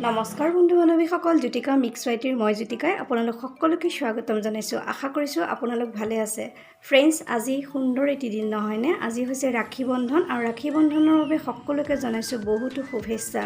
নমস্কাৰ বন্ধু বান্ধৱীসকল জ্যোতিকা মিক্স ৰাইটিৰ মই জ্যোতিকাই আপোনালোক সকলোকে স্বাগতম জনাইছোঁ আশা কৰিছোঁ আপোনালোক ভালে আছে ফ্ৰেণ্ডছ আজি সুন্দৰ এটি দিন নহয়নে আজি হৈছে ৰাখী বন্ধন আৰু ৰাখী বন্ধনৰ বাবে সকলোকে জনাইছোঁ বহুতো শুভেচ্ছা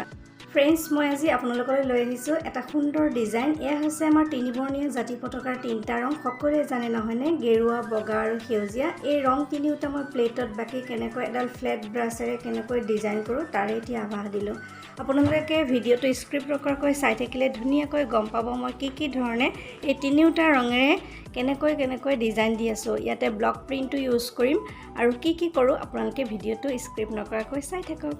ফ্ৰেণ্ডছ মই আজি আপোনালোকলৈ লৈ আহিছোঁ এটা সুন্দৰ ডিজাইন এয়া হৈছে আমাৰ তিনিবৰ্ণীয় জাতি পতাকাৰ তিনিটা ৰং সকলোৱে জানে নহয়নে গেৰুৱা বগা আৰু সেউজীয়া এই ৰং তিনিওটা মই প্লেটত বাকি কেনেকৈ এডাল ফ্লেট ব্ৰাছেৰে কেনেকৈ ডিজাইন কৰোঁ তাৰে এতিয়া আভাস দিলোঁ আপোনালোকে ভিডিঅ'টো স্ক্ৰিপ্ট নকৰাকৈ চাই থাকিলে ধুনীয়াকৈ গম পাব মই কি ধৰণে এই তিনিওটা ৰঙেৰে কেনেকৈ ডিজাইন দি আছোঁ ইয়াতে ব্লক প্ৰিণ্টটো ইউজ কৰিম আৰু কি কৰোঁ আপোনালোকে ভিডিঅ'টো স্ক্ৰিপ্ট নকৰাকৈ চাই থাকক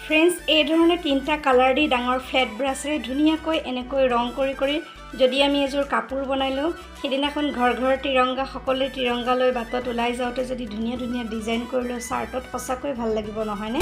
ফ্ৰেণ্ডছ এই ধৰণে তিনিটা কালাৰ দি ডাঙৰ ফ্লেট ব্ৰাছেৰে ধুনীয়াকৈ এনেকৈ ৰং কৰি যদি আমি এযোৰ কাপোৰ বনাই লওঁ সেইদিনাখন ঘৰ তিৰংগা সকলোৱে তিৰংগা লৈ বাটত ওলাই যাওঁতে যদি ধুনীয়া ডিজাইন কৰি লওঁ চাৰ্টত সঁচাকৈ ভাল লাগিব নহয়নে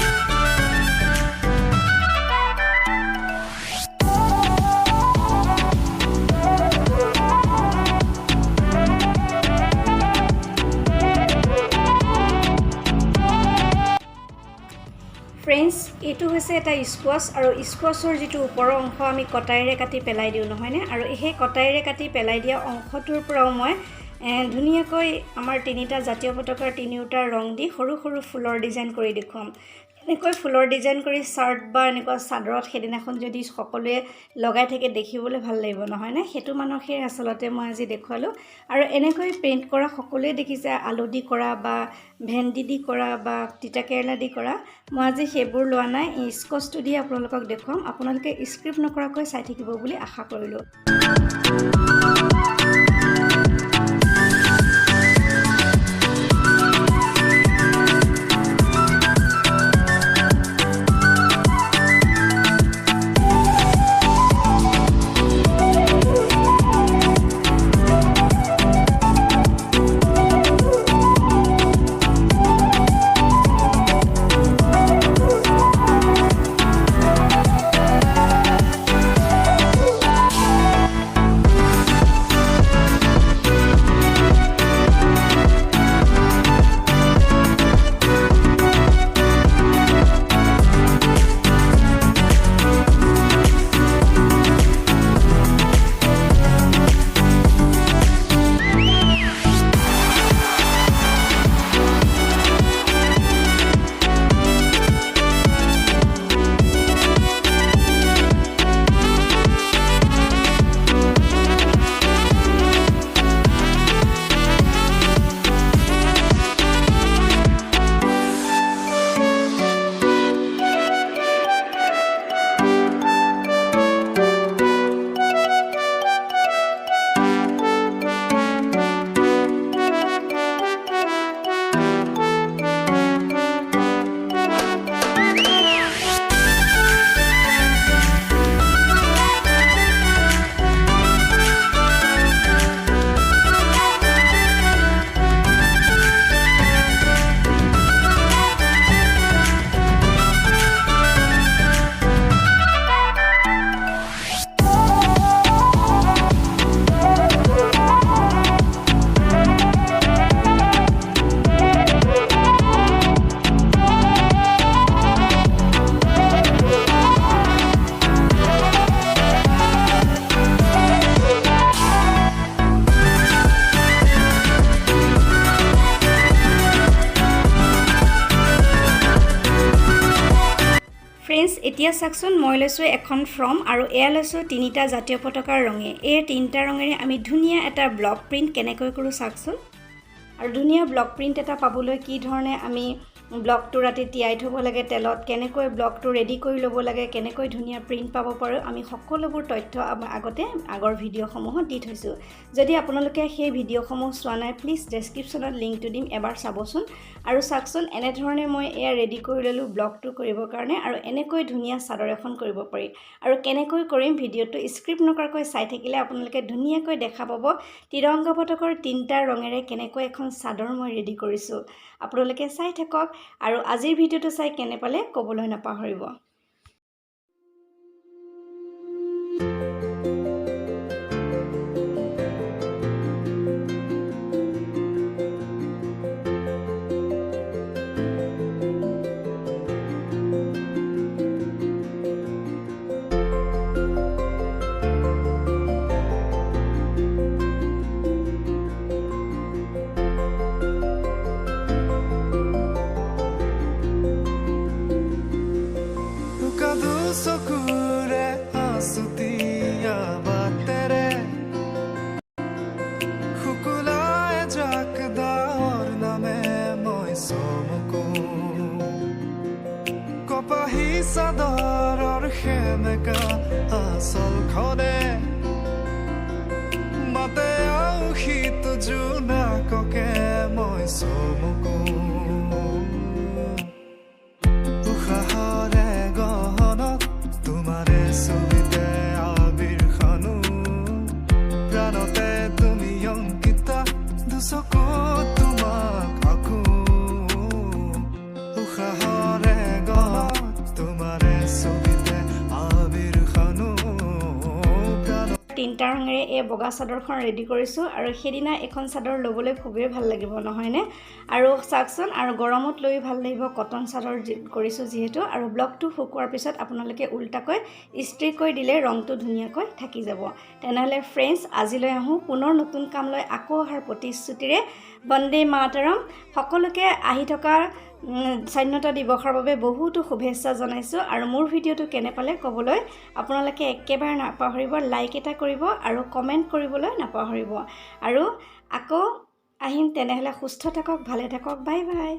ফ্ৰেণ্ডছ এইটো হৈছে এটা স্কোৱাছ আৰু স্কোৱাছৰ যিটো ওপৰৰ অংশ আমি কটাইৰে কাটি পেলাই দিওঁ নহয়নে আৰু সেই কটাইৰে কাটি পেলাই দিয়া অংশটোৰ পৰাও মই ধুনীয়াকৈ আমাৰ তিনিটা জাতীয় পতাকাৰ তিনিওটা ৰং দি সৰু ফুলৰ ডিজাইন কৰি দেখুৱাম এনেকৈ ফুলৰ ডিজাইন কৰি চাৰ্ট বা এনেকুৱা চাদৰত সেইদিনাখন যদি সকলোৱে লগাই থাকে দেখিবলৈ ভাল লাগিব নহয়নে সেইটো মানসেই আচলতে মই আজি দেখুৱালোঁ আৰু এনেকৈ পেইণ্ট কৰা সকলোৱে দেখিছে আলু দি কৰা বা ভেন্দি দি কৰা বা তিতা কেৰেলা দি কৰা মই আজি সেইবোৰ লোৱা নাই স্কচটো দি আপোনালোকক দেখুৱাম আপোনালোকে স্ক্ৰিপ্ট নকৰাকৈ চাই থাকিব বুলি আশা কৰিলোঁ ফ্ৰেণ্ডছ এতিয়া চাওকচোন মই লৈছোঁ এখন ফ্ৰম আৰু এয়া লৈছোঁ 3টা জাতীয় পতাকাৰ ৰঙে এই 3টা ৰঙেৰে আমি ধুনীয়া এটা ব্লক প্ৰিণ্ট কেনেকৈ কৰোঁ চাওকচোন আৰু ধুনীয়া ব্লক প্ৰিণ্ট এটা পাবলৈ কি ধৰণে আমি ব্লকটো ৰাতি তিয়াই থ'ব লাগে তেলত কেনেকৈ ব্লকটো ৰেডি কৰি ল'ব লাগে কেনেকৈ ধুনীয়া প্ৰিণ্ট পাব পাৰোঁ আমি সকলোবোৰ তথ্য আগতে আগৰ ভিডিঅ'সমূহত দি থৈছোঁ যদি আপোনালোকে সেই ভিডিঅ'সমূহ চোৱা নাই প্লিজ ডেছক্ৰিপশ্যনত লিংকটো দিম এবাৰ চাবচোন আৰু চাওকচোন এনেধৰণে মই এয়া ৰেডি কৰি ল'লোঁ ব্লকটো কৰিবৰ কাৰণে আৰু এনেকৈ ধুনীয়া চাদৰ এখন কৰিব পাৰি আৰু কেনেকৈ কৰিম ভিডিঅ'টো স্ক্ৰিপ্ট নকৰাকৈ চাই থাকিলে আপোনালোকে ধুনীয়াকৈ দেখা পাব ত্ৰিৰংগা পতাকৰ 3টা ৰঙেৰে কেনেকৈ এখন চাদৰ মই ৰেডি কৰিছোঁ আপোনালোকে চাই থাকক আৰু আজিৰ ভিডিঅ'টো চাই কেনে পালে ক'বলৈ নাপাহৰিব চাদৰৰ খেমেকা আচল খনে মাতে আউশীত জোনাককে মই চমকো উশাহৰে গহনত তোমাৰে ছবিতে আবিৰ খানো প্ৰাণতে তুমি অংকিতা দুচকু তোমাক আকো উশাহৰে গহনত তোমাৰে ছবিতে আবিৰ খানো 3টা ৰঙেৰে এই বগা চাদৰখন ৰেডি কৰিছোঁ আৰু সেইদিনা এখন চাদৰ ল'বলৈ খুবেই ভাল লাগিব নহয়নে আৰু চাওকচোন আৰু গৰমত লৈ ভাল লাগিব কটন চাদৰ কৰিছোঁ যিহেতু আৰু ব্লকটো শুকোৱাৰ পিছত আপোনালোকে উল্টাকৈ ইস্ত্ৰি কৰি দিলে ৰংটো ধুনীয়াকৈ থাকি যাব তেনেহ'লে ফ্ৰেণ্ডছ আজিলৈ আহোঁ পুনৰ নতুন কাম লৈ আকৌ অহাৰ প্ৰতিশ্ৰুতিৰে বন্দে মাতৰম সকলোকে আহি থকা স্বাধীনতা দিৱসৰ বাবে বহুতো শুভেচ্ছা জনাইছোঁ আৰু মোৰ ভিডিঅ'টো কেনে পালে ক'বলৈ আপোনালোকে একেবাৰে নাপাহৰিব লাইক এটা কৰিব আৰু কমেণ্ট কৰিবলৈ নাপাহৰিব আৰু আকৌ আহিম তেনেহ'লে সুস্থ থাকক ভালে থাকক বাই বাই